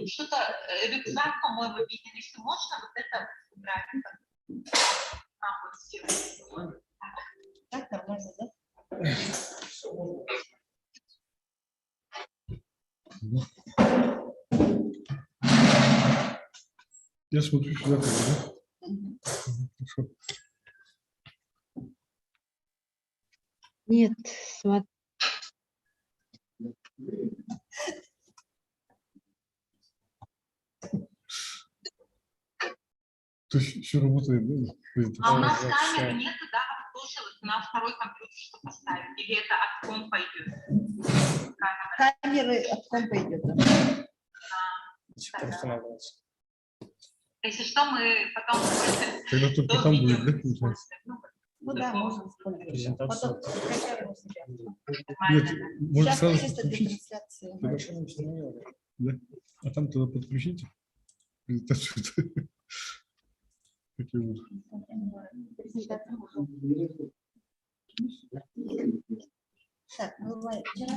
Что-то, рюкзак, по-моему, видели, что можно вот это убрать. Вот сделать. Так, нормально, да? Я смотрю сюда, да? Хорошо. Нет, смотри. То есть все работает, да? А у нас камеры нету, да, тоже вот на второй компьютер что поставить? Или это от компа идет? Камеры от компа идет. Если что, мы потом... Тогда только там будет, да, получается? Ну да, можем использовать. Потом скачаем себя. Нет, может Сейчас сразу чисто для подключить? трансляции. Да. А там тогда подключите презентацию. Такие вот. Так, ну вчера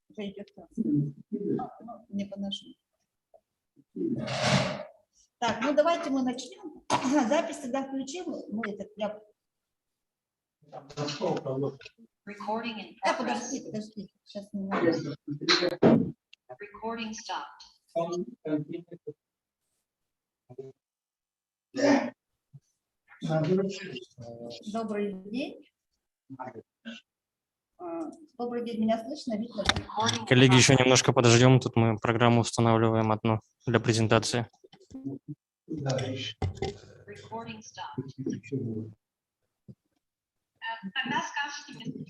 уже идет. Не по-нашему. Так, ну давайте мы начнем. Запись тогда включим. Мы это я... Подожди. Сейчас не надо. Recording stopped. Добрый день. Добрый день, меня слышно, видно? Коллеги, еще немножко подождем. Тут мы программу устанавливаем одну для презентации. Recording stopped. Тогда скажите мне.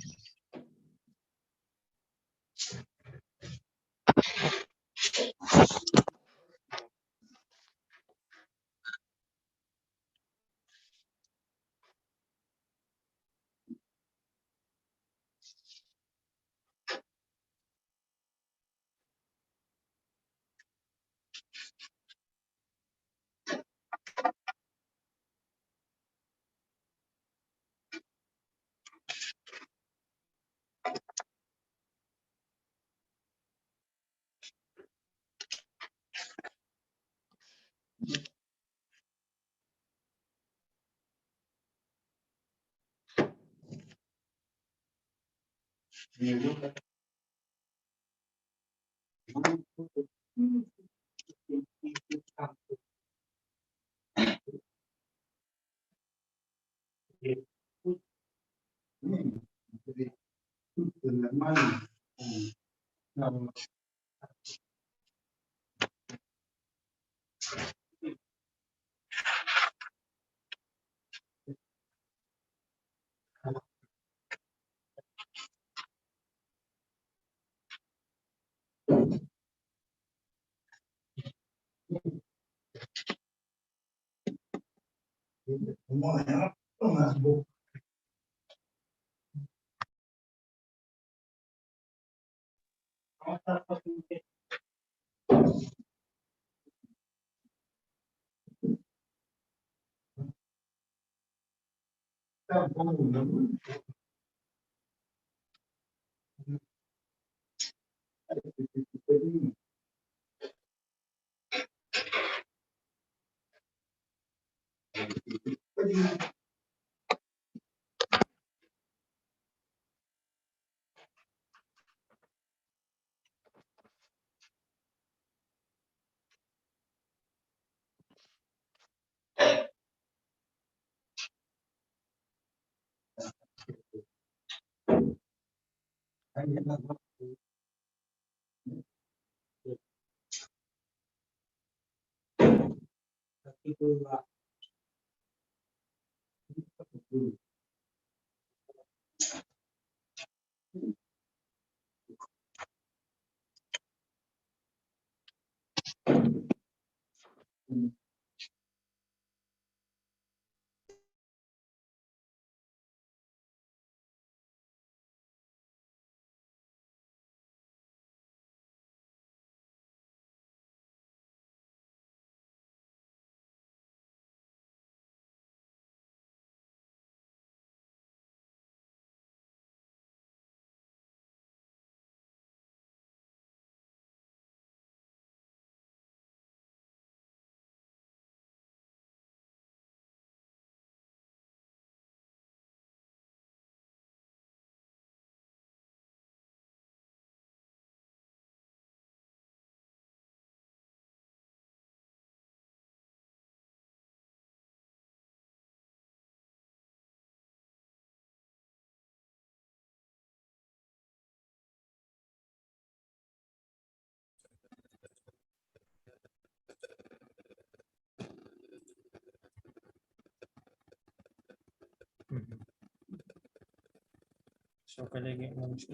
Все, коллеги, можете.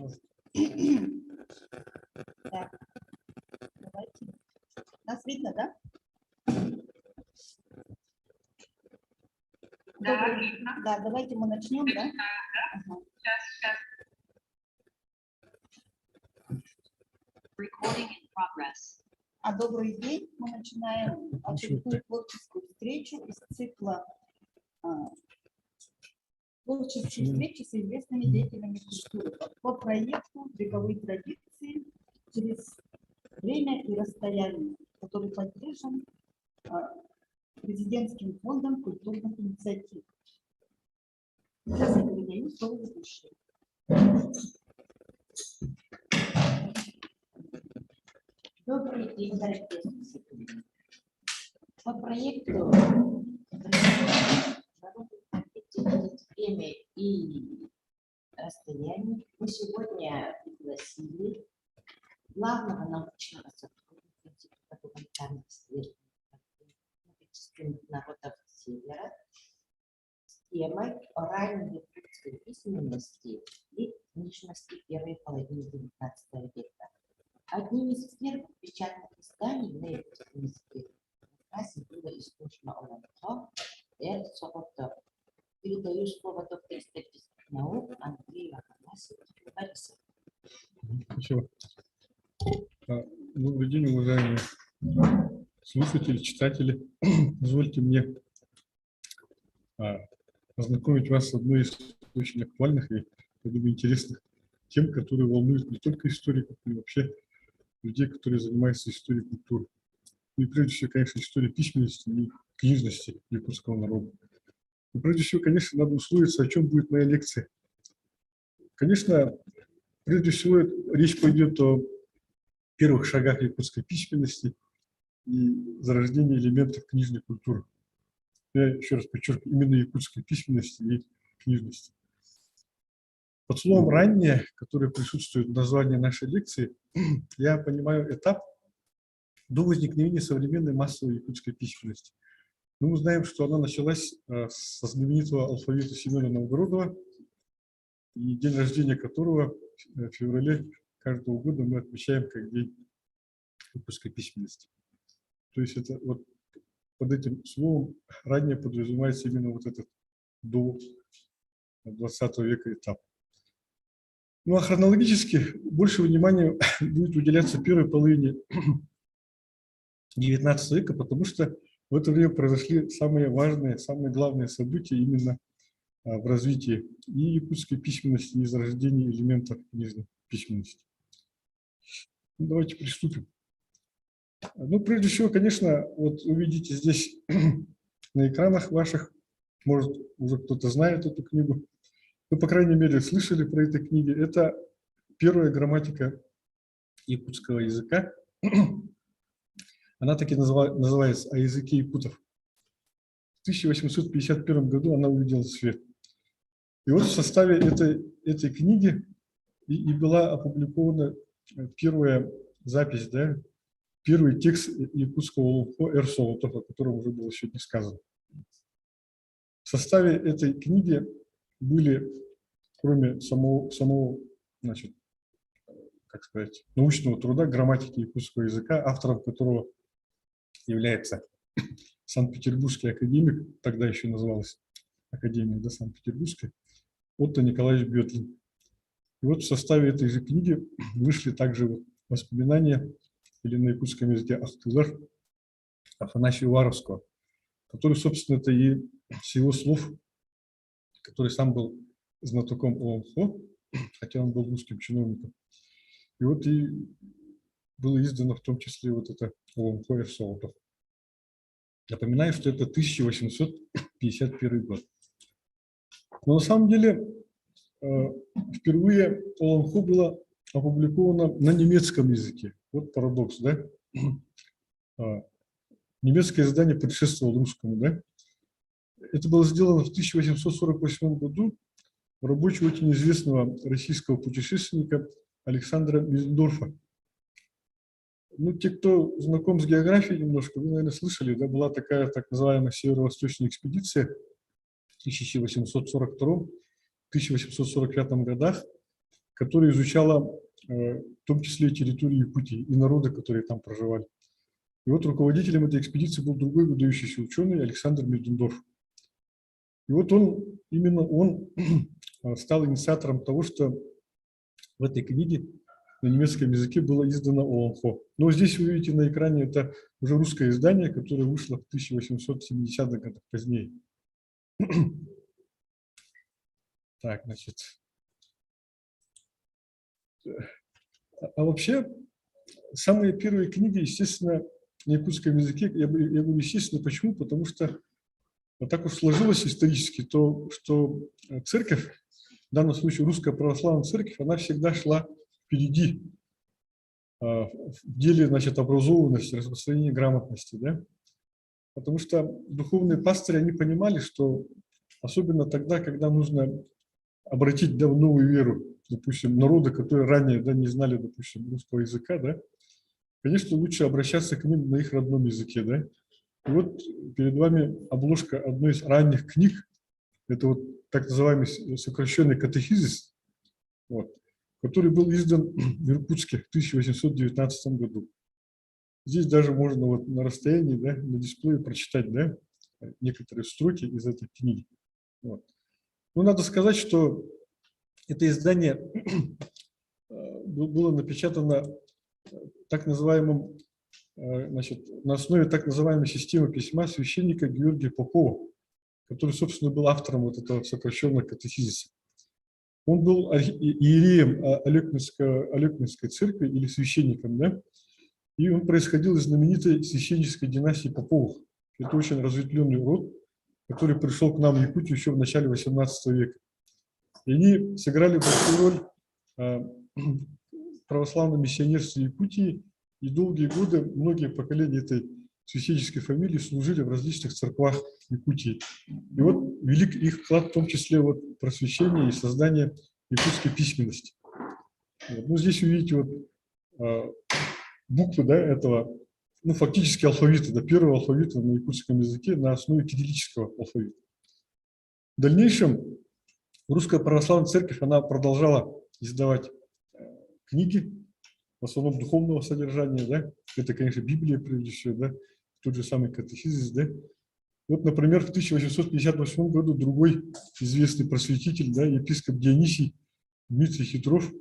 Так, давайте. Нас видно, да? Да, Добрый- видно. Да, давайте мы начнем, да? Начинаем, да? Ага. Сейчас. Recording in progress. Добрый день. Мы начинаем очередную творческую встречу из цикла творческие встречи с известными деятелями культуры по проекту «Вековые традиции через время и расстояние», который поддержан президентским фондом культурных инициатив. Сейчас я передаю слово ведущей. Добрый день, дорогие. По проекту время и расстояние мы сегодня пригласили главного научного сотрудника Института гуманитарных исследований многочисленных народов Севера с темой о ранней якутской письменности и книжности первой половины XIX века. Одним из первых печатных изданий на якутском языке было изложено ОЛМХ «Эр Сокотов». Передаю слово доктору исторических наук Андрею Афанасьевичу Борисову. Спасибо. Добрый день, уважаемые слушатели, читатели. Позвольте мне познакомить вас с одной из очень актуальных и, я думаю, интересных тем, которые волнуют не только историков, но и вообще людей, которые занимаются историей культуры. И прежде всего, конечно, историей письменности и книжности якутского народа. И прежде всего, конечно, надо условиться, о чем будет моя лекция. Конечно, прежде всего, речь пойдет о первых шагах якутской письменности и зарождении элементов книжной культуры. Я еще раз подчеркиваю, именно якутской письменности и книжности. Под словом «раннее», которое присутствует в названии нашей лекции, я понимаю этап до возникновения современной массовой якутской письменности. Мы знаем, что она началась со знаменитого алфавита Семена Новгородова, и день рождения которого в феврале каждого года мы отмечаем как день якутской письменности. То есть это вот под этим словом ранее подразумевается именно вот этот до 20 века этап. Ну а хронологически больше внимания будет уделяться первой половине XIX века, потому что в это время произошли самые важные, самые главные события именно в развитии и якутской письменности, и зарождении элементов книжной письменности. Ну, давайте приступим. Ну, прежде всего, конечно, вот вы видите здесь на экранах ваших, может, уже кто-то знает эту книгу, ну, по крайней мере, слышали про эту книгу. Это первая грамматика якутского языка. Она таки называется «О языке якутов». В 1851 году она увидела свет. И вот в составе этой книги и была опубликована первая запись, да, первый текст якутского ОЛМХ «Эр Сокотов», о котором уже было сегодня сказано. В составе этой книги были, кроме самого, значит, как сказать, научного труда грамматики якутского языка, автором которого является Санкт-Петербургский академик, тогда еще называлась Академия, да, Санкт-Петербургская, Отто Николаевич Бетлин. И вот в составе этой же книги вышли также воспоминания, или на якутском языке Ахтылар, Афанасия Уваровского, который, собственно, это и с его слов, который сам был знатоком ОЛМХ, хотя он был русским чиновником. И вот и было издано в том числе вот это ОЛМХ «Эр Сокотов». Напоминаю, что это 1851 год. Но на самом деле впервые ОЛМХ было опубликовано на немецком языке. Вот парадокс, да? Немецкое издание предшествовало русскому, да? Это было сделано в 1848 году в рабочей очень известного российского путешественника Александра Мизендорфа. Ну, те, кто знаком с географией немножко, вы, наверное, слышали, да, была такая так называемая северо-восточная экспедиция в 1842-1845 годах, которая изучала в том числе и территорию Якутии и народы, которые там проживали. И вот руководителем этой экспедиции был другой выдающийся ученый Александр Мельдендорф. И вот именно он стал инициатором того, что в этой книге на немецком языке было издано ОЛОНХО. Но здесь вы видите на экране, это уже русское издание, которое вышло в 1870-х годах позднее. Так, значит. А вообще, самые первые книги, естественно, на якутском языке, я говорю, естественно, почему? Потому что вот так уж сложилось исторически, то, что церковь, в данном случае русская православная церковь, она всегда шла впереди в деле, значит, образованности, распространения грамотности, да? Потому что духовные пастыри, они понимали, что особенно тогда, когда нужно обратить, да, в новую веру, допустим, народы, которые ранее, да, не знали, допустим, русского языка, да, конечно, лучше обращаться к ним на их родном языке, да. И вот перед вами обложка одной из ранних книг, это вот так называемый сокращенный катехизис, вот, который был издан в Иркутске в 1819 году. Здесь даже можно вот на расстоянии, да, на дисплее прочитать, да, некоторые строки из этой книги. Вот. Ну, надо сказать, что это издание было напечатано так называемым, значит, на основе так называемой системы письма священника Георгия Попова, который, собственно, был автором вот этого сокращенного катехизиса. Он был иереем Алекминской церкви или священником, да, и он происходил из знаменитой священнической династии Поповых. Это очень разветвленный род, который пришел к нам в Якутию еще в начале XVIII века. И они сыграли большую роль в православном миссионерстве Якутии, и долгие годы многие поколения этой священнической фамилии служили в различных церквах Якутии. И вот велик их вклад в том числе вот в просвещение и создание якутской письменности. Вот. Ну, здесь вы видите вот буквы, да, этого, ну, фактически алфавита, да, первого алфавита на якутском языке на основе кириллического алфавита. В дальнейшем Русская Православная Церковь, она продолжала издавать книги, в основном духовного содержания, да, это, конечно, Библия, прежде всего, да, тот же самый катехизис, да. Вот, например, в 1858 году другой известный просветитель, да, епископ Дионисий Дмитрий Хитров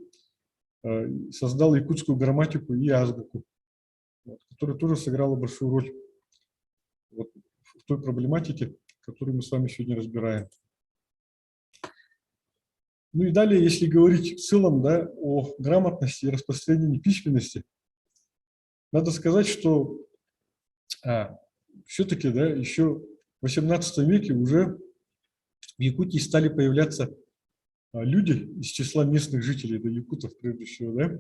создал якутскую грамматику и азбуку, вот, которая тоже сыграла большую роль вот в той проблематике, которую мы с вами сегодня разбираем. Ну и далее, если говорить в целом, да, о грамотности и распространении письменности, надо сказать, что все-таки, да, еще в XVIII веке уже в Якутии стали появляться люди из числа местных жителей, да, якутов прежде всего, да,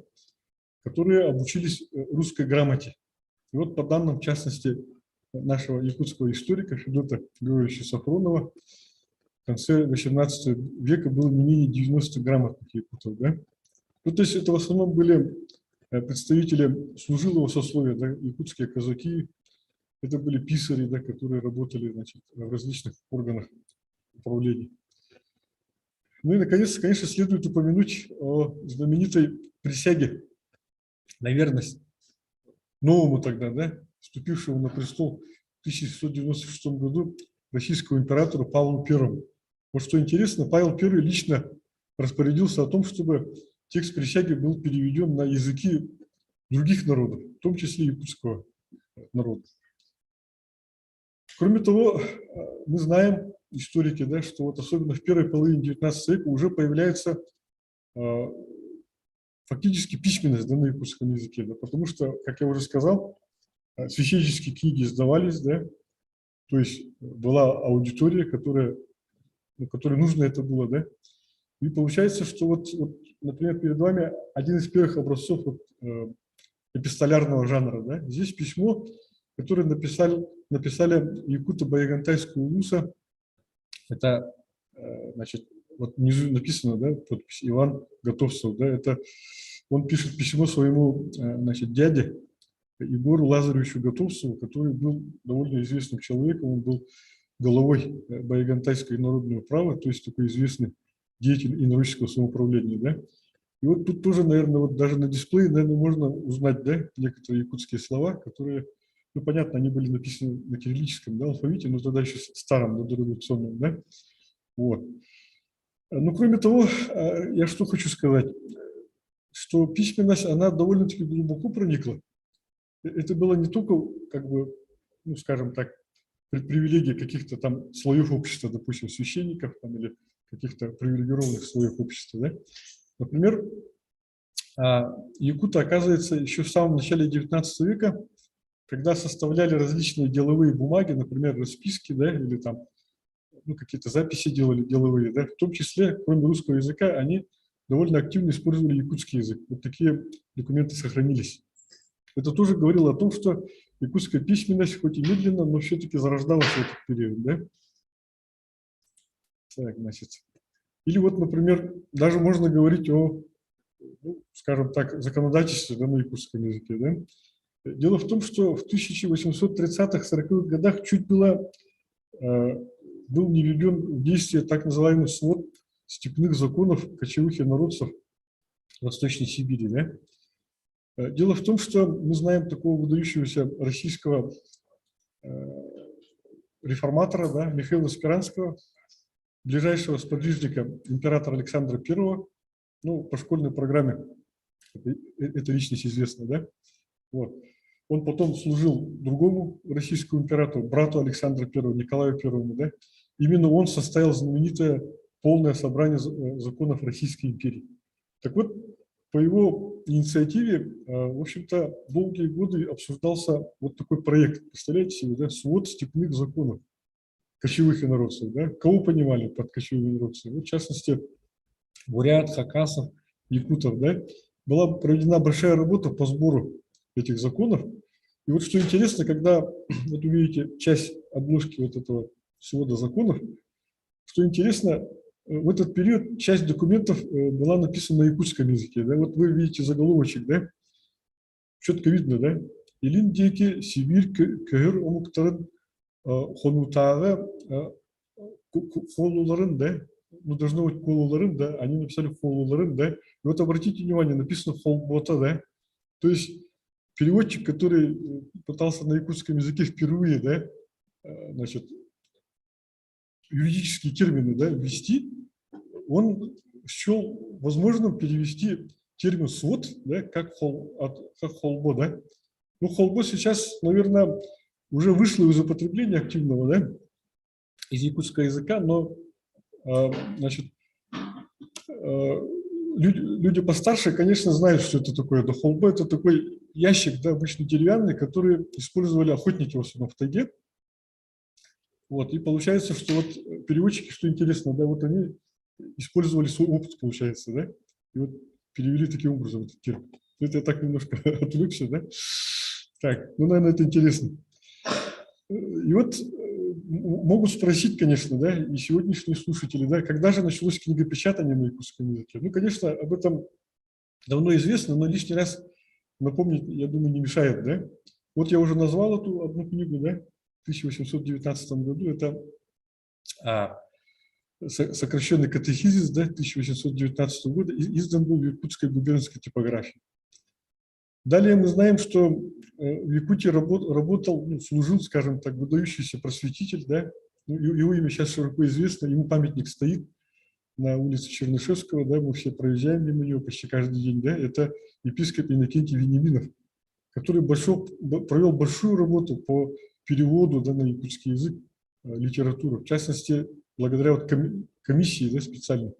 которые обучились русской грамоте. И вот по данным, в частности, нашего якутского историка Федота Георгиевича Сафронова, в конце XVIII века было не менее 90 грамотных якутов. Да? Ну, то есть это в основном были представители служилого сословия, да, якутские казаки, это были писари, да, которые работали, значит, в различных органах управления. Ну и, наконец, конечно, следует упомянуть о знаменитой присяге на верность новому тогда, да, вступившему на престол в 1696 году российскому императору Павлу I. Вот что интересно, Павел I лично распорядился о том, чтобы текст присяги был переведен на языки других народов, в том числе якутского народа. Кроме того, мы знаем, историки, да, что вот особенно в первой половине XIX века уже появляется фактически письменность, да, на якутском языке, да, потому что, как я уже сказал, священнические книги издавались, да, то есть была аудитория, которой нужно это было, да, и получается, что вот, например, перед вами один из первых образцов вот, эпистолярного жанра, да, здесь письмо, которое написали якуты Баягантайского улуса, это, значит, вот внизу написано, да, подпись Иван Готовцев, да, это он пишет письмо своему, значит, дяде Егору Лазаревичу Готовцеву, который был довольно известным человеком, он был главой Баягантайской народной управы, то есть такой известный деятель инородческого самоуправления, да. И вот тут тоже, наверное, вот даже на дисплее, наверное, можно узнать, да, некоторые якутские слова, которые, ну, понятно, они были написаны на кириллическом, да, алфавите, но тогда еще старом, но дореволюционном, да. Вот. Ну, кроме того, я что хочу сказать, что письменность, она довольно-таки глубоко проникла. Это было не только, как бы, ну, скажем так, привилегия каких-то там слоев общества, допустим, священников там, или каких-то привилегированных слоев общества, да. Например, якуты, оказывается, еще в самом начале 19 века, когда составляли различные деловые бумаги, например, расписки, да, или там, ну, какие-то записи делали деловые, да, в том числе, кроме русского языка, они довольно активно использовали якутский язык. Вот такие документы сохранились. Это тоже говорило о том, что якутская письменность, хоть и медленно, но все-таки зарождалась в этот период, да. Так, значит. Или вот, например, даже можно говорить о, ну, скажем так, законодательстве, да, на якутском языке, да. Дело в том, что в 1830-40-х годах чуть было был не введен в действие так называемый свод степных законов кочевых инородцев Восточной Сибири. Да? Дело в том, что мы знаем такого выдающегося российского реформатора, да, Михаила Спиранского, ближайшего сподвижника императора Александра I, ну, по школьной программе эта личность известна, да? Вот. Он потом служил другому российскому императору, брату Александра I, Николаю I, да? Именно он составил знаменитое полное собрание законов Российской империи. Так вот, по его инициативе, в общем-то, долгие годы обсуждался вот такой проект, представляете себе, да? Свод степных законов кочевых инородцев, да? Кого понимали под кочевыми инородцами? Вот, в частности, бурят, хакасов, якутов, да? Была проведена большая работа по сбору этих законов. И вот что интересно, когда вот увидите часть обложки вот этого свода законов, что интересно, в этот период часть документов была написана на якутском языке. Да? Вот вы видите заголовочек, да? Четко видно, да? Илиндеки, Сибирь, Көгер, Омуктарын, Хонутага, Холуларын, да? Ну, должно быть Холуларын, да? Они написали Холуларын, да? И вот обратите внимание, написано Холбота, да? То есть переводчик, который пытался на якутском языке впервые, да, значит, юридические термины, да, ввести, он счел возможным перевести термин свод, да, как холбо, да. Ну, холбо сейчас, наверное, уже вышло из употребления активного, да, из якутского языка, но, значит, люди постарше, конечно, знают, что это такое. Да, холбо – это такой ящик, да, обычно деревянный, который использовали охотники в основном в тайге. Вот, и получается, что вот переводчики, что интересно, да, вот они использовали свой опыт, получается, да, и вот перевели таким образом этот термин. Это я так немножко отвлекся, да. Так, ну, наверное, это интересно. И вот могут спросить, конечно, да, и сегодняшние слушатели, да, когда же началось книгопечатание на якутском языке? Ну, конечно, об этом давно известно, но лишний раз напомнить, я думаю, не мешает, да. Вот я уже назвал эту одну книгу, да, в 1819 году, это сокращенный катехизис, да, 1819 года, издан был в якутской губернской типографии. Далее мы знаем, что в Якутии работал, ну, служил, скажем так, выдающийся просветитель, да, ну, его имя сейчас широко известно, ему памятник стоит на улице Чернышевского, да, мы все проезжаем мимо него почти каждый день, да, это епископ Иннокентий Вениаминов, который провел большую работу по переводу, да, на якутский язык литературы, в частности, благодаря вот комиссии, да, специальной,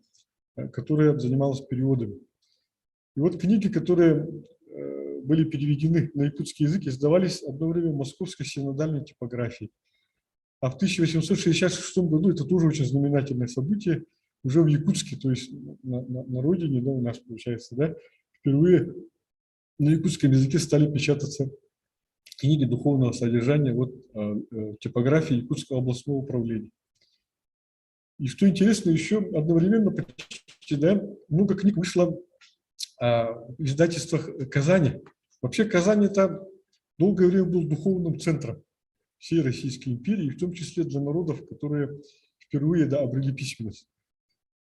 которая занималась переводами. И вот книги, которые были переведены на якутский язык, издавались одно время в московской синодальной типографии. А в 1866 году, это тоже очень знаменательное событие, уже в Якутске, то есть на родине, да, у нас получается, да, впервые на якутском языке стали печататься книги духовного содержания вот, типографии Якутского областного управления. И что интересно, еще одновременно почти, да, много книг вышло в издательствах Казани. Вообще Казань это долгое время был духовным центром всей Российской империи, в том числе для народов, которые впервые, да, обрели письменность.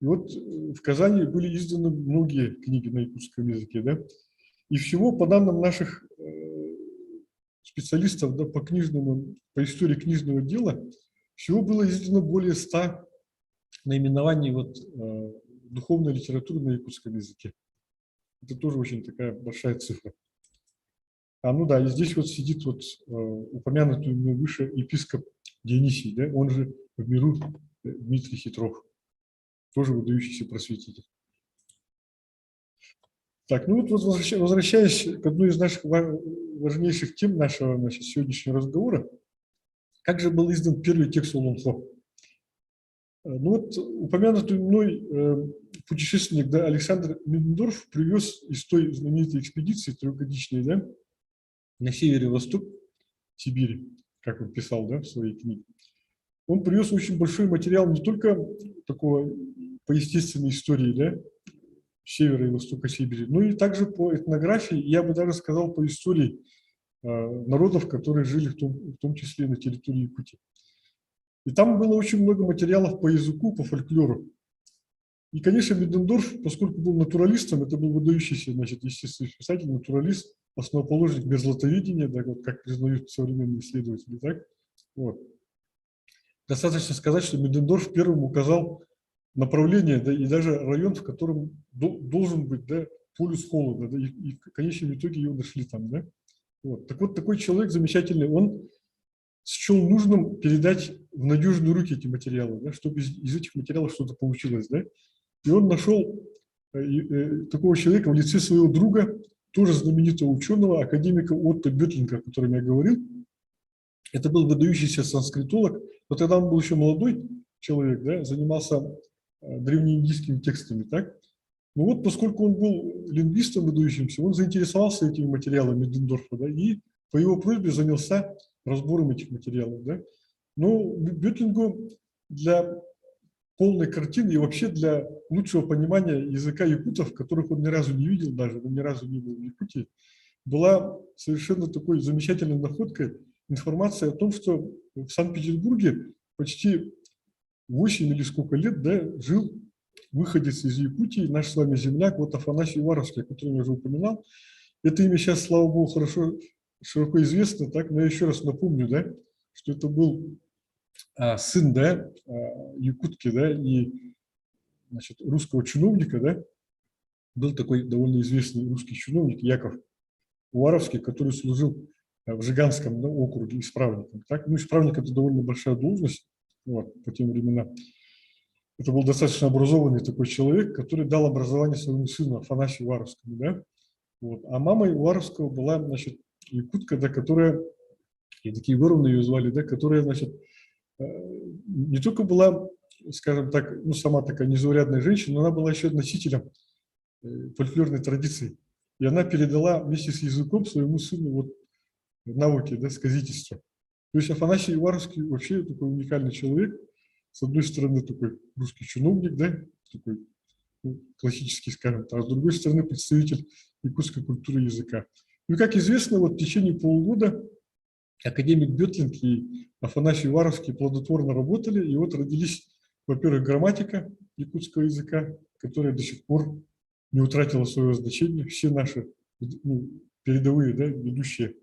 И вот в Казани были изданы многие книги на якутском языке, да. И всего, по данным наших специалистов, да, по истории книжного дела, всего было издано более 100 наименований вот, духовной литературы на якутском языке. Это тоже очень такая большая цифра. Ну да, и здесь вот сидит вот упомянутый выше епископ Дионисий, да, он же в миру Дмитрий Хитров, тоже выдающийся просветитель. Так, ну вот возвращаясь к одной из наших важнейших тем нашего, значит, сегодняшнего разговора, как же был издан первый текст Олонхо? Ну вот упомянутый мной путешественник, да, Александр Мидендорф привез из той знаменитой экспедиции трехгодичной, да, на север и восток Сибири, как он писал, да, в своей книге. Он привез очень большой материал не только такого по естественной истории, да, севера и востока Сибири, но и также по этнографии, я бы даже сказал, по истории народов, которые жили в том числе на территории Якутии. И там было очень много материалов по языку, по фольклору. И, конечно, Мидендорф, поскольку был натуралистом, это был выдающийся, значит, естественный писатель, натуралист, основоположник мерзлотоведения, да, вот как признают современные исследователи, так? Вот. Достаточно сказать, что Мидендорф первым указал направление, да, и даже район, в котором должен быть, да, полюс холода, да, и в конечном итоге его нашли там, да. Вот. Так вот, такой человек замечательный, он счел нужным передать в надежные руки эти материалы, да, чтобы из этих материалов что-то получилось, да. И он нашел такого человека в лице своего друга, тоже знаменитого ученого, академика Отто Бётлинга, о котором я говорил. Это был выдающийся санскритолог, но тогда он был еще молодой человек, да, занимался древнеиндийскими текстами, так? Ну вот, поскольку он был лингвистом выдающимся, он заинтересовался этими материалами Мидендорфа, да, и по его просьбе занялся разбором этих материалов, да. Но Бётлингу для полной картины и вообще для лучшего понимания языка якутов, которых он ни разу не видел даже, он ни разу не был в Якутии, была совершенно такой замечательной находкой информация о том, что в Санкт-Петербурге почти 8 или сколько лет, да, жил выходец из Якутии, наш с вами земляк, вот Афанасий Уваровский, о котором я уже упоминал. Это имя сейчас, слава богу, широко известно, так, но я еще раз напомню, да, что это был сын, да, якутки, да, и, значит, русского чиновника, да, был такой довольно известный русский чиновник Яков Уваровский, который служил в Жиганском, да, округе исправником. Так? Ну, исправник – это довольно большая должность, вот, по тем временам. Это был достаточно образованный такой человек, который дал образование своему сыну Афанасию Уваровскому. Да? Вот. А мамой Уваровского была, значит, якутка, да, которая, Евдокия Егоровна ее звали, да, которая, значит, не только была, скажем так, ну, сама такая незаурядная женщина, но она была еще носителем фольклорной традиции. И она передала вместе с языком своему сыну вот навыки, да, сказительства. То есть Афанасий Уваровский вообще такой уникальный человек. С одной стороны, такой русский чиновник, да, такой, ну, классический, скажем так, а с другой стороны, представитель якутской культуры и языка. Ну, как известно, вот в течение полугода академик Бётлинг и Афанасий Уваровский плодотворно работали, и вот родились, во-первых, грамматика якутского языка, которая до сих пор не утратила своего значения. Все наши, ну, передовые, да, ведущие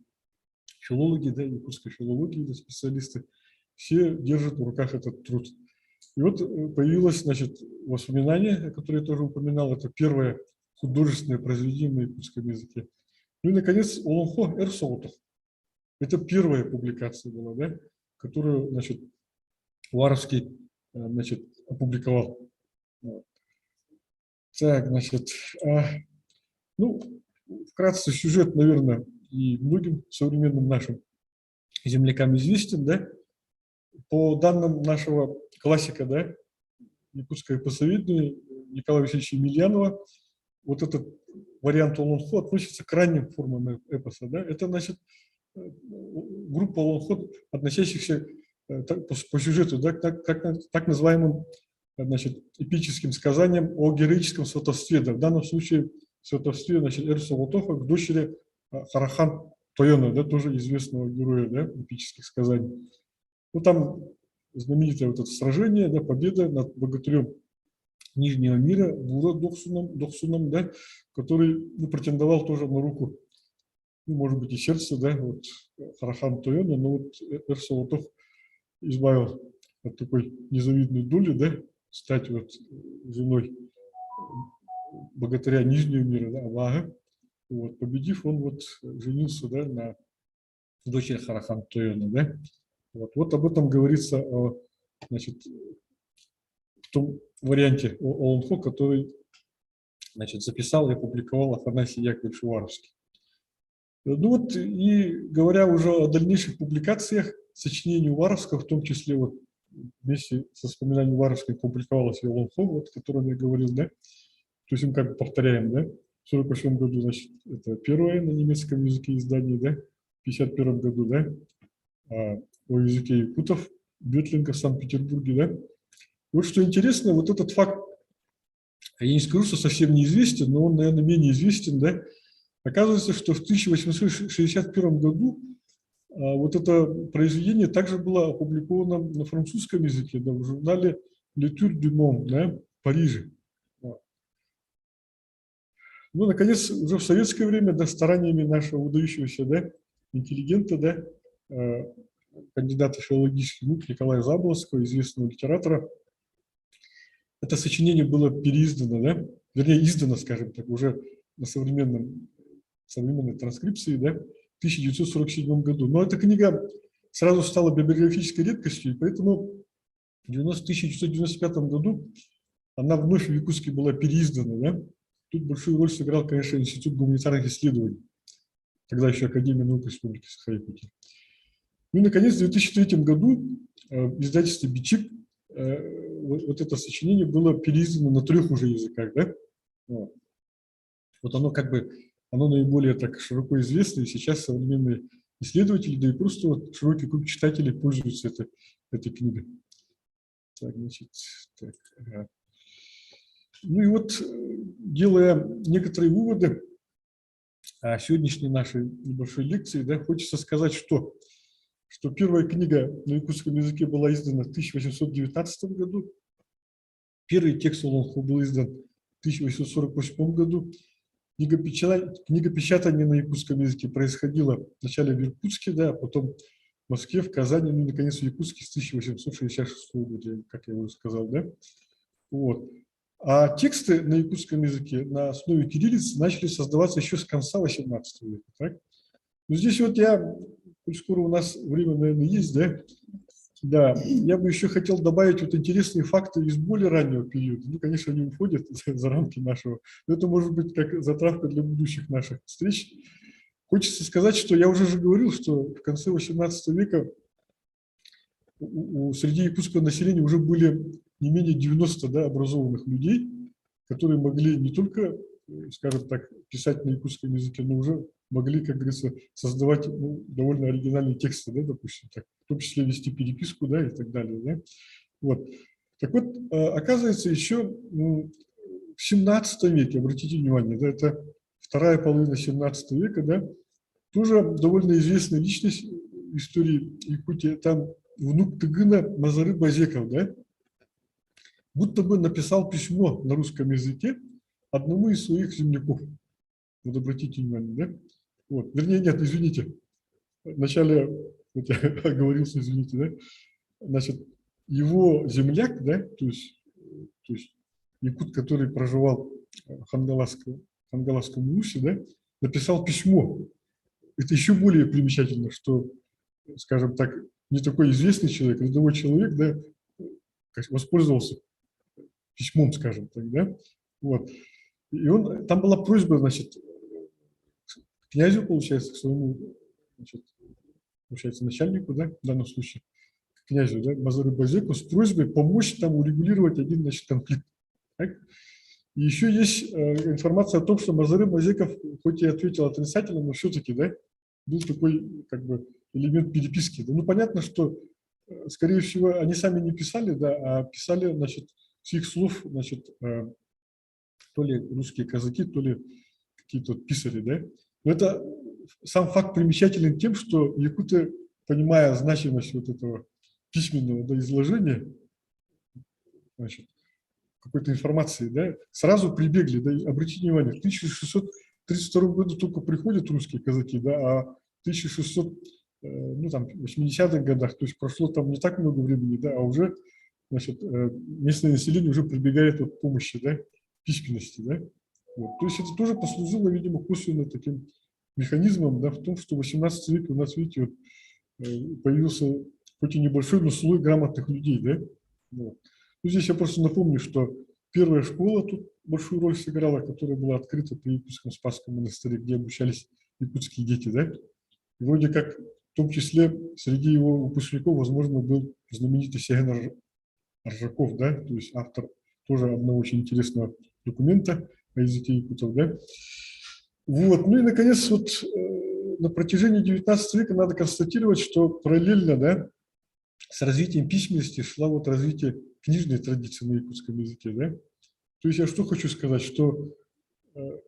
филологи, да, якутской филологии, да, специалисты, все держат в руках этот труд. И вот появилось, значит, воспоминание, которое я тоже упоминал, это первое художественное произведение на якутском языке. Ну и, наконец, Олонхо Эрсоутов. Это первая публикация была, да, которую, значит, Уваровский, значит, опубликовал. Так, значит, ну, вкратце сюжет, наверное, и многим современным нашим землякам известен, да. По данным нашего классика, да, якутское эпосоведение Николая Васильевича Емельянова, вот этот вариант Олонхо относится к ранним формам эпоса, да. Это, значит, группа Олонхо, относящихся по сюжету, да, так называемым, значит, эпическим сказаниям о героическом сватовстве, да, в данном случае сватовстве, значит, Эрсоутофа к дочери Харахан Тойона, да, тоже известного героя, да, эпических сказаний. Ну, там знаменитое вот это сражение, да, победа над богатырем Нижнего мира, Бура Дохсуном, да, который претендовал тоже на руку, может быть, и сердце, да, вот Харахан Тойона, но вот Эрсолотов избавил от такой незавидной доли, да, стать вот женой богатыря Нижнего мира, да, Аллаха. Вот, победив, он вот женился, да, на дочери Харахан Тойона, да. Вот об этом говорится, значит, в том варианте Олонхо, который, значит, записал и опубликовал Афанасий Яковлевич Уваровский. Ну вот, и говоря уже о дальнейших публикациях, сочинений Уваровского, в том числе вот вместе со вспоминанием Уваровского публиковалось и Олонхо, вот, о котором я говорил, да, то есть мы как бы повторяем, да, в 1948 году, значит, это первое на немецком языке издание, да, в 1951 году, да, о языке якутов, Бётлинга в Санкт-Петербурге, да. Вот что интересно, вот этот факт, я не скажу, что совсем неизвестен, но он, наверное, менее известен, да. Оказывается, что в 1861 году вот это произведение также было опубликовано на французском языке, да, в журнале «L'étude du monde», да, в Париже. Ну, наконец, уже в советское время, да, стараниями нашего выдающегося, да, интеллигента, да, кандидата филологических наук Николая Заблоцкого, известного литератора, это сочинение было переиздано, да, вернее, издано, скажем так, уже на современной транскрипции, да, в 1947 году. Но эта книга сразу стала библиографической редкостью, и поэтому в 1995 году она вновь в Якутске была переиздана, да. Тут большую роль сыграл, конечно, Институт гуманитарных исследований, тогда еще Академия наук Республики Саха-Якутия. Ну и, наконец, в 2003 году в издательстве «Бичик» вот это сочинение было переиздано на 3 уже языках, да. Вот оно как бы, оно наиболее так широко известно, и сейчас современные исследователи, да и просто вот широкий круг читателей пользуются этой книгой. Так, значит, так, ага. Ну и вот, делая некоторые выводы о сегодняшней нашей небольшой лекции, да, хочется сказать, что первая книга на якутском языке была издана в 1819 году, первый текст Олонхо был издан в 1848 году, книгопечатание на якутском языке происходило вначале в Иркутске, да, а потом в Москве, в Казани, ну и, наконец, в Якутске с 1866 года, как я уже сказал, да. Вот. А тексты на якутском языке на основе кириллицы начали создаваться еще с конца XVIII века. Так? Но здесь вот скоро у нас время, наверное, есть, да? Да, я бы еще хотел добавить вот интересные факты из более раннего периода. Ну, конечно, они уходят за рамки нашего, но это может быть как затравка для будущих наших встреч. Хочется сказать, что я уже говорил, что в конце XVIII века среди якутского населения уже были не менее 90, да, образованных людей, которые могли не только, скажем так, писать на якутском языке, но уже могли, как говорится, создавать довольно оригинальные тексты, да, допустим, так, в том числе вести переписку, да, и так далее. Да. Вот. Так вот, оказывается, еще в 17 веке, обратите внимание, да, это вторая половина 17 века, да, тоже довольно известная личность в истории Якутии, там внук Тыгына Мазары Базеков, да, будто бы написал письмо на русском языке одному из своих земляков. Вот обратите внимание, да? Вот. Вернее, нет, извините. Вначале, вот я оговорился, извините, да? Значит, его земляк, да, то есть якут, который проживал в Хангаласском Улусе, да, написал письмо. Это еще более примечательно, что, скажем так, не такой известный человек, рядовой человек, да, воспользовался письмом, скажем так, да, вот. И там была просьба, значит, к князю, получается, к своему, значит, получается, начальнику, да, в данном случае, к князю, да, Мазары Базеку, с просьбой помочь там урегулировать один, значит, конфликт. Так? И еще есть информация о том, что Мазары Базеков, хоть и ответил отрицательно, но все-таки, да, был такой, как бы, элемент переписки. Да, ну, понятно, что, скорее всего, они сами не писали, да, а писали, значит, с их слов, значит, то ли русские казаки, то ли какие-то писари, да. Но это сам факт примечателен тем, что якуты, понимая значимость вот этого письменного, да, изложения, значит, какой-то информации, да, сразу прибегли, да, и обратите внимание, в 1632 году только приходят русские казаки, да, а в 1680-х годах, то есть прошло там не так много времени, да, а уже, значит, местное население уже прибегает от помощи, да, письменности, да. Вот. То есть это тоже послужило, видимо, косвенно таким механизмом, да, в том, что в 18 веке у нас, видите, вот, появился хоть и небольшой, но слой грамотных людей, да. Вот. Ну, здесь я просто напомню, что первая школа тут большую роль сыграла, которая была открыта при Якутском Спасском монастыре, где обучались якутские дети, да. И вроде как, в том числе, среди его выпускников, возможно, был знаменитый Сеген Аржаков, да, то есть автор тоже одного очень интересного документа о языке якутов, да. Вот, ну и, наконец, вот на протяжении 19 века надо констатировать, что параллельно, да, с развитием письменности шла вот развитие книжной традиции на якутском языке, да. То есть я что хочу сказать, что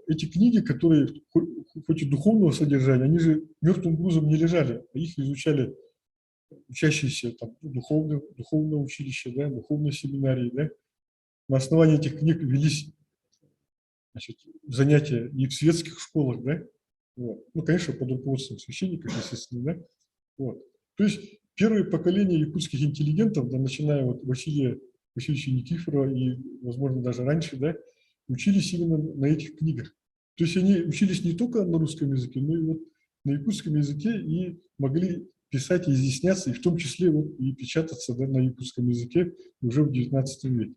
эти книги, которые хоть и духовного содержания, они же мертвым грузом не лежали, а их изучали учащиеся там духовного училища, да, духовной семинарии, да. На основании этих книг велись, значит, занятия и в светских школах, да. Вот. Ну, конечно, под руководством священников, естественно, да. Вот. То есть первые поколения якутских интеллигентов, да, начиная от Василия Васильевича Никифорова и, возможно, даже раньше, да, учились именно на этих книгах. То есть они учились не только на русском языке, но и вот на якутском языке и могли писать и изъясняться, и в том числе вот и печататься, да, на якутском языке уже в XIX веке.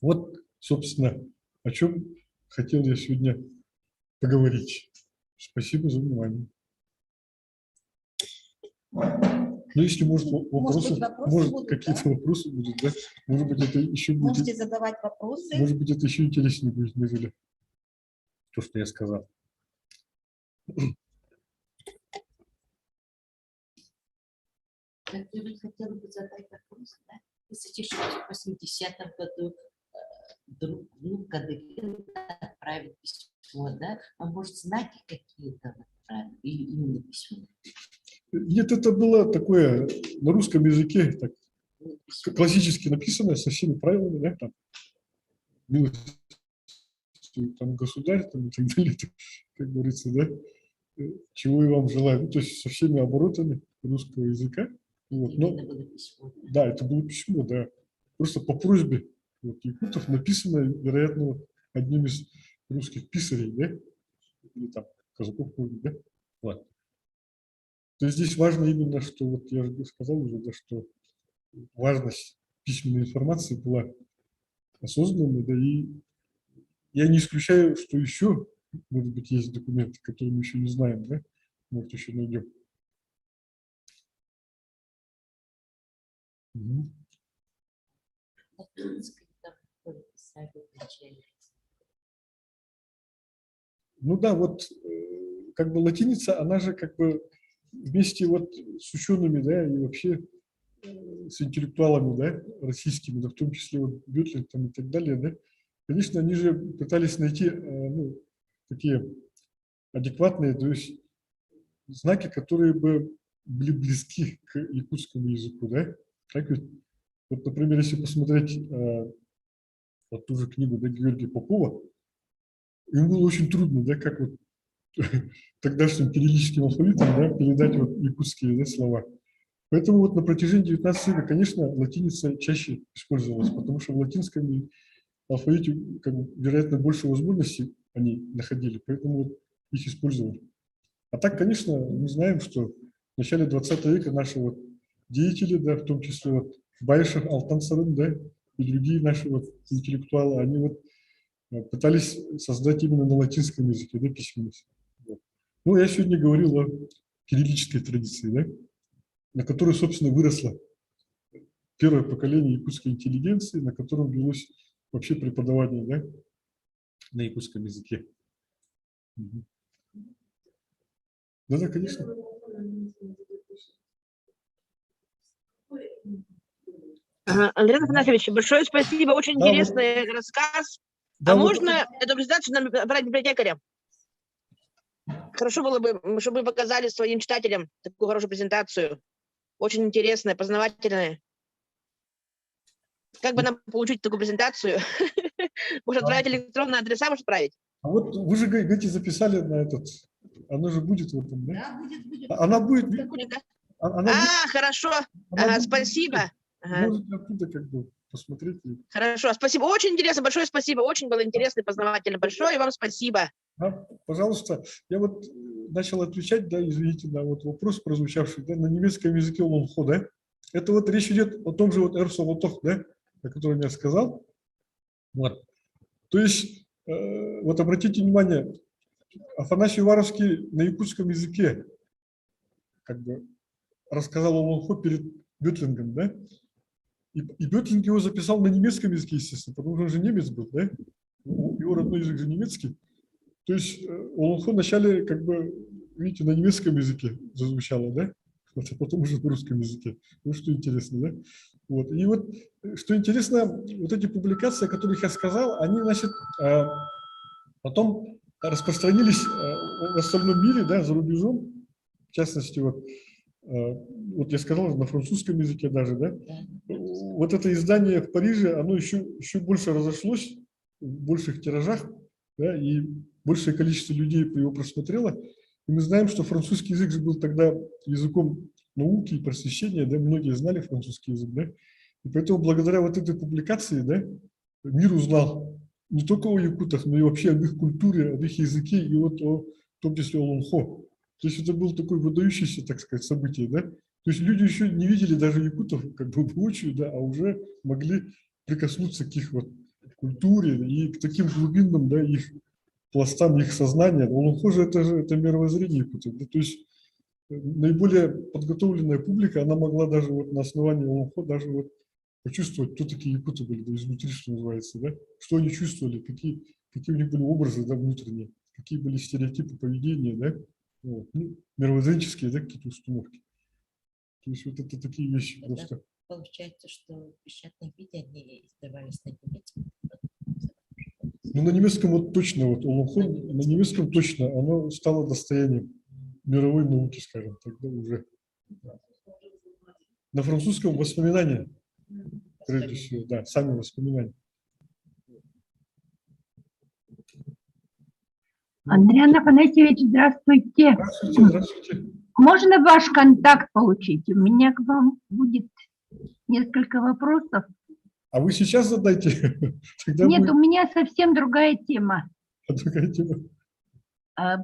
Вот, собственно, о чем хотел я сегодня поговорить. Спасибо за внимание. Ну, если, может, вопросы, может какие-то вопросы будут, да? Может быть, это еще будет... Можете задавать вопросы. Может быть, это еще интереснее будет, нежели то, что я сказал. Я хотела бы задать вопрос, да? Вы слышите, что в 80-м году друг Кадырин отправил письмо, да? А может, знаки какие-то отправил? Или именно письмо? Нет, это было такое на русском языке, так, классически написанное, со всеми правилами, да, там, милостивый там, государь, там, и так далее, как говорится, да, чего и вам желаю. Ну, то есть со всеми оборотами русского языка. Вот, но, Это было письмо. да, это было письмо, да. Просто по просьбе вот, якутов написано, вероятно, одним из русских писарей, да, или там казаков, да. Вот. То есть здесь важно именно, что, вот я же сказал уже, да, что важность письменной информации была осознанной, да, и я не исключаю, что еще, может быть, есть документы, которые мы еще не знаем, да, может, еще найдем. Угу. Ну да, вот как бы латиница, она же как бы вместе вот с учеными, да, и вообще с интеллектуалами, да, российскими, да, в том числе вот Бютлер там и так далее, да, конечно, они же пытались найти, ну, такие адекватные, то есть знаки, которые бы были близки к якутскому языку, да. Так ведь, вот, например, если посмотреть вот ту же книгу, да, Георгия Попова, ему было очень трудно, да, как вот тогдашним кириллическим алфавитом, да, передать вот якутские, да, слова. Поэтому вот на протяжении 19 века, конечно, латиница чаще использовалась, потому что в латинском алфавите, как бы, вероятно, больше возможностей они находили, поэтому вот их использовали. А так, конечно, мы знаем, что в начале 20 века наши вот деятели, да, в том числе вот Байшев, Алтан Сарым, да, и другие наши вот интеллектуалы, они вот пытались создать именно на латинском языке, да, письменность. Вот. Ну, я сегодня говорил о кириллической традиции, да, на которой, собственно, выросло первое поколение якутской интеллигенции, на котором велось вообще преподавание, да, на якутском языке. Угу. Да, конечно. Андрей Афанасьевич, большое спасибо, очень Да, интересный рассказ. Да, а вот можно эту презентацию набрать библиотекаря? Хорошо было бы, чтобы вы показали своим читателям такую хорошую презентацию. Очень интересная, познавательная. Как бы нам получить такую презентацию? Может, отправить электронные адреса, может, отправить? А вот вы же говорите, записали на этот, оно же будет в этом, да? Да, будет. Она будет, Будет, да? она будет, Хорошо. она будет Спасибо. Ага. можете оттуда как бы посмотреть. Хорошо, спасибо. Очень интересно, большое спасибо. Очень было интересно и познавательно. Большое вам спасибо. Пожалуйста, я вот начал отвечать, да, извините, на вот вопрос прозвучавший, да, на немецком языке лонхо, да. Это вот речь идет о том же вот эрсолотох, да, о котором я сказал. Вот. То есть, вот обратите внимание, Афанасий Уваровский на якутском языке как бы рассказал о лонхо перед Бётлингом, да. И Бётлинг его записал на немецком языке, естественно, потому что он же немец был, да. Его родной язык же немецкий. То есть лонхо вначале, как бы, видите, на немецком языке зазвучало, да? Вот, а потом уже на русском языке. Вот что интересно, да? Вот. И вот, что интересно, вот эти публикации, о которых я сказал, они, значит, потом распространились в остальном мире, да, за рубежом. В частности, вот я сказал, на французском языке даже, да? Вот это издание в Париже, оно еще больше разошлось, в больших тиражах, да, и большее количество людей его просмотрело. И мы знаем, что французский язык же был тогда языком науки и просвещения, да, многие знали французский язык, да. И поэтому благодаря вот этой публикации, да, мир узнал не только о якутах, но и вообще об их культуре, об их языке и вот в том числе о лонхо. То есть это было такое выдающееся, так сказать, событие, да. То есть люди еще не видели даже якутов как бы воочию, да, а уже могли прикоснуться к их вот культуре и к таким глубинным, да, их пластам их сознания. Лонхо же это мировоззрение якутов. Да? То есть наиболее подготовленная публика, она могла даже вот на основании лонхо даже вот почувствовать, кто такие якуты были, да, изнутри, что называется, да, что они чувствовали, какие у них были образы, да, внутренние, какие были стереотипы поведения, да, вот, ну, мировоззренческие, да, какие-то установки. То есть вот это такие вещи Тогда просто. Получается, что в печатном виде они издавались на немецком. Ну, на немецком вот точно, вот лонхо, на немецком точно, оно стало достоянием мировой науки, скажем, тогда уже. На французском воспоминания, прежде всего, да, сами воспоминания. Андрей Афанасьевич, здравствуйте. Здравствуйте, здравствуйте. Можно ваш контакт получить? У меня к вам будет несколько вопросов. А вы сейчас задайте? Тогда Нет, будет у меня совсем другая тема. такая тема.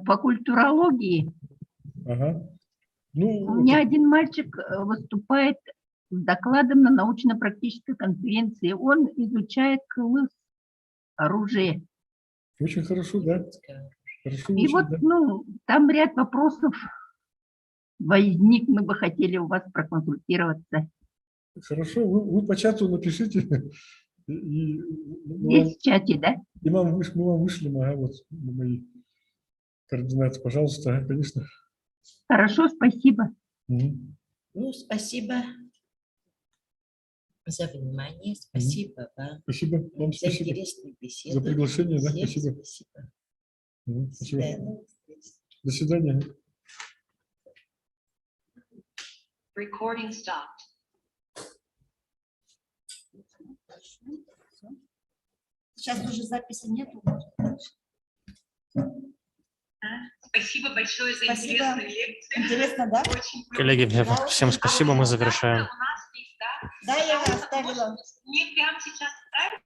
По культурологии. Ага. У Ну, меня один мальчик выступает с докладом на научно-практической конференции. Он изучает оружие. очень хорошо, да. Хорошо И учат, вот, да. ну, там ряд вопросов возник. Мы бы хотели у вас проконсультироваться. Хорошо, вы по чату напишите. И Здесь в чате, да? мы вам вышлем, ага, вот мои координаты, пожалуйста, ага, конечно. Хорошо, спасибо. Мгм. Ну, спасибо за внимание, спасибо вам Спасибо вам, за спасибо интересную беседу. за приглашение, да, Всем спасибо. спасибо. Мгм, До спасибо. свидания. До свидания. Recording stopped. Сейчас уже записи нету. Спасибо большое за Спасибо. интересную лекцию. Интересно, да? Очень Коллеги, круто. всем спасибо, мы завершаем. У нас есть, да? Да, я Может, оставила. мне прямо сейчас отправить?